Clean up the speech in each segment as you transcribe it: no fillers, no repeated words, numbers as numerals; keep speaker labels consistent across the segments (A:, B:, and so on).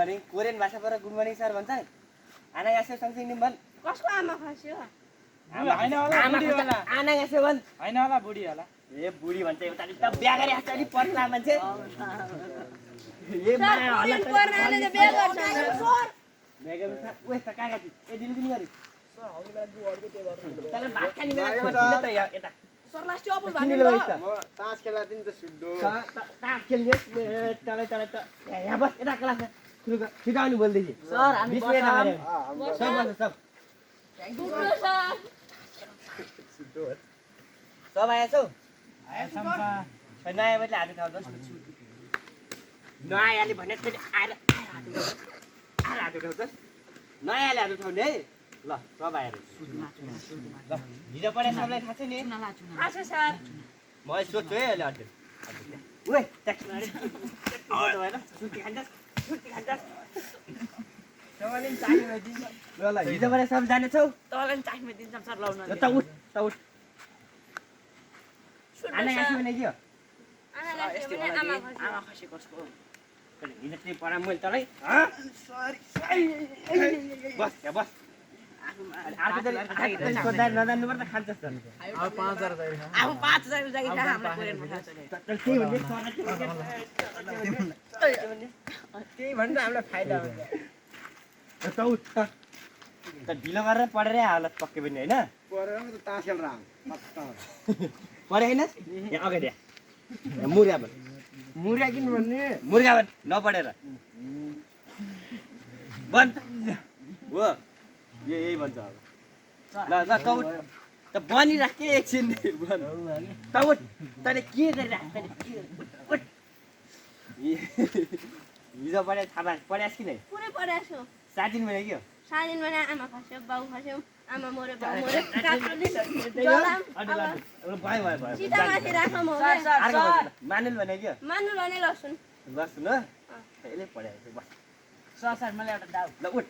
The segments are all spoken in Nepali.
A: मर्निङ कोरियन भाषाबाट गुड मर्निङ सर भन्छ आना यासे सँगसँगै नि भन्
B: कसको आमा खस्यो
C: हैन होला बुढी होला
A: आना यासे भन्
C: हैन होला बुढी होला
A: ए बुढी भन्छ एउटा त बिहा गरे आछ नि पर्ला मान्छे ए माया होला
B: कोरियन पर्नाले त बिहा गर्छ सर
A: मेगा ओए त काका ए दिनु दिनु गरी सर हामीलाई दुअरको त्यो गर्नु तले भात खानी बेला किन त यता
B: सर लास्ट अपोज भन्नु
A: किन लैछ
D: म तास खेला दिन त सुड्डो
A: तास खेल्ने तले तले त यहाँ बस यता क्लास छिटाउनु बोल्दै
B: सर हामी
A: सब भन्छ सब
B: गुड्नु सर
A: सब आएछौ
C: आए सम्पा
A: नयाँ बदले हात उठाउँछ नयाँले भने फेरि आएर हात उठाउँछ नयाँले हात उठाउने है ल सब आएर ल हिजो पढाइ सबलाई थाहा छ नि
B: थाहा छ सर
A: म सोध्छु है अहिले हजुर ओए ट्याक्सी भएन छुट्टी खान्छस् सबैले चाख्नु दिन्छ ल ल हिजो पढाइ सब जानेछौ
B: तँलाई पनि चाख्नु दिन्छ सर लाउन
A: त उठ आना यासी भने के हो
B: आमा खसी कसको
A: हिजो चाहिँ पढा मैले तँलाई बस यहाँ बस नजान्नु पर्दा खान्छस् त
C: अब 5000 चाहियो
B: अब 5000 जागी कहाँ हाम्रो कोरियनमा खान्छ
A: त्यही भन्दा हामीलाई फाइदा हुन्छ त ढिलो गरेर पढेरै हालत पक्कै पनि होइन
D: परेर म त तास खेलेर
A: पढे होइन यहाँ अगाडि मुर्गा भन्
D: मुर्गा किन भन्ने
A: मुर्गा भन् नपढेर भन् हो यही भन्छ अब ल ल त उठ त बनिराख के एकछिन भन् त उठ तैँले के गरिराख हिजो पढाइ थाहा पाएँ पढाएस् कि नै
B: पुरै पढाएको छु
A: 7 दिन भने के हो
B: 7 दिन भने आमा खस्यो बाउ खस्यो आमा मर्यो बाउ मर्यो काकाले
A: भयो
B: सीता माथि राख्न म
A: मानुल भने के हो
B: मान्नु भने लसुन
A: बस न यसले पढाएको बस
B: सर मलाई एउटा डाउट
A: ल उठ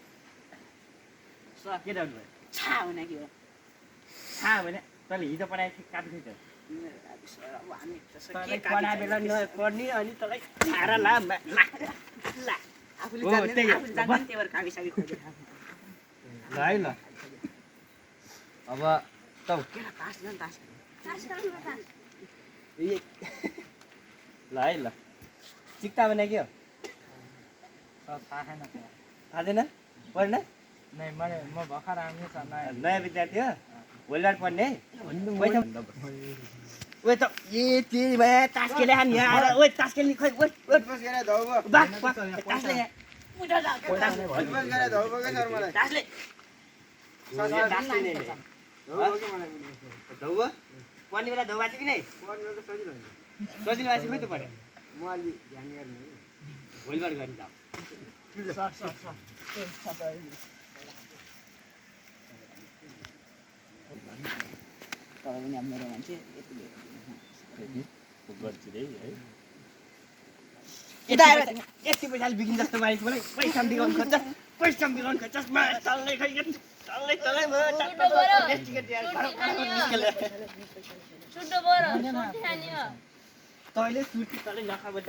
A: सर के डाउट भयो
B: छा हुने के हो
A: छा भने तैँले हिजो पढाएको थियो काट्नु थियो
B: के
A: पढाए बेला नपढ्ने अनि तँलाई खाएर ला
B: आफूले
A: हो,
B: जान्दैन
A: त्यही हो।
B: आफूले जान्दैन त्यही भएर कागज खोजेर
A: ल है ल अब त
B: केटा तास न तास
A: ल है ल चिक्ता भने के हो
C: सर थाहा छैन
A: थाहा छैन पढ्न
C: नै मैले म भर्खर आउने छ
A: नयाँ विद्यार्थी हो भोलिबाट पढ्ने पैसा ओए त ए त्यही भए तास खेले हान यहाँ आएर ओए तास खेल्ने खोइ ओए
D: बस गरे धौबो
A: बाक तासले यहाँ
B: उठा जा
D: बस गरे धौबो के सर मलाई
A: तासले
D: धौबो के मलाई
A: धौबो पढ्ने बेला धौबा थियो कि नै
D: पढ्नु त सजिलो हुन्छ
A: सजिलो भएपछि खोइ त पढ्यो
D: म अलि ध्यान गर्ने
A: भोलिबाट गर्ने जाऊ
B: तपाईँ पनि अब मेरो मान्छे
A: यता आएर यति पैसाले बिकिन्छ जस्तो मानिस मलाई पैसा बिगाउनु खोज्छस् चल्लै खै चल्लै म
B: सुड्डो बरो सुट्टी खाने हो
A: तैँले सुर्ती तँले नखाबाट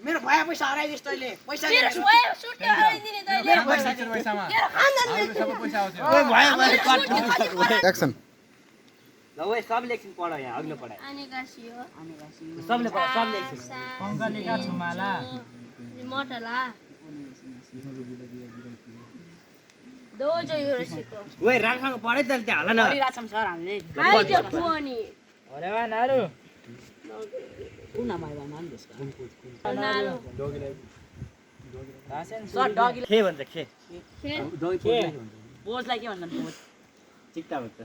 D: मेरो भए पैसा हराइदिस् तैँले पैसा
B: मेरो भयो सुट्टी हराइदिने तैँले
C: पैसा तिम्रो पैसामा
B: मेरो खानदान
C: सबै पैसा आउँथ्यो
D: एक्सन
A: ल ओए सबले एकछिन पढ यहाँ अघिल्लो पढायो
B: आनेगासी हो
A: सबले पढ सबले एकछिन
C: पङ्कलिका छुमाला
B: मटला दोजो यो सिको
A: ओए रासँग पढै त त्यहाँ होला न
B: गरिराछम सर हामीले आइज फोनी
C: अरे वा नारु
B: कुन नाम आयो नाम त्यसको
C: सर डगी
A: के भन्छ के
B: के पोजलाई के भन्छन् पोज
A: चिक्ता भन्छ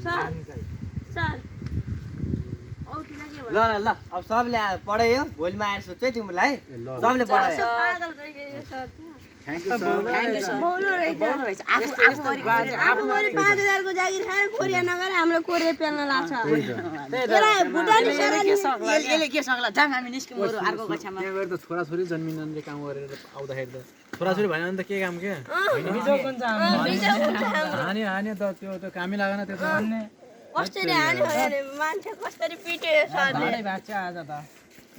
B: सर सर औ तिला के
A: ल ल ल अब सबले पढायो भोलिमा आएर सोध्छु है तिमीलाई सबले पढायो
B: पागल रहेछ सर
D: थ्यांक यू सर
B: बोल्नु रहेछ आफू गरी 5000 को जागिर खाएर कोरिया नगरे हाम्रो कोरिया पेल्न लाग्छ त्यसलाई भुटानी
E: यसले के सक्ला जाम हामी निस्क्यौँ बरु अर्को कक्षामा
C: त्यहाँ गएर त छोराछोरी जन्मिनले काम गरेर आउँदाखेरि त छोराछोरी भएन भने त के काम के
B: बिजो कुन
C: हान्यो त त्यो कामै लागेन त्यो त अन्य
B: कसरी हान्यो हेरे मान्छे कसरी पिट्यो यो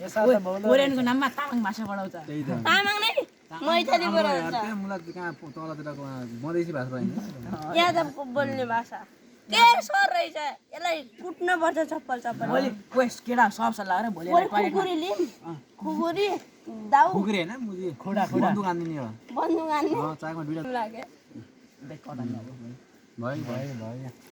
B: सरले
E: कोरियनको नाममा तामाङ भाषा पढाउँछ
C: त्यही त
B: तामाङ नै मैथलीबाट हुन्छ
C: मलाई कहाँ तलतिरको मधेसी भाषा होइन
B: यादवको बोल्ने भाषा के सर रहेछ यसलाई कुट्न पर्छ चप्पल चप्पल
E: भोलि वेस्ट केटा सब सल्लाह गरेर भोलि
B: भोलि खुकुरी लिम खुकुरी दाउ
C: खुकुरी होइन मुजी
E: खोडा
C: बन्दुक हान्दिने हो
B: बन्दुक हान्ने
C: चाकमा दुईटा
B: लाग्यो
C: भयो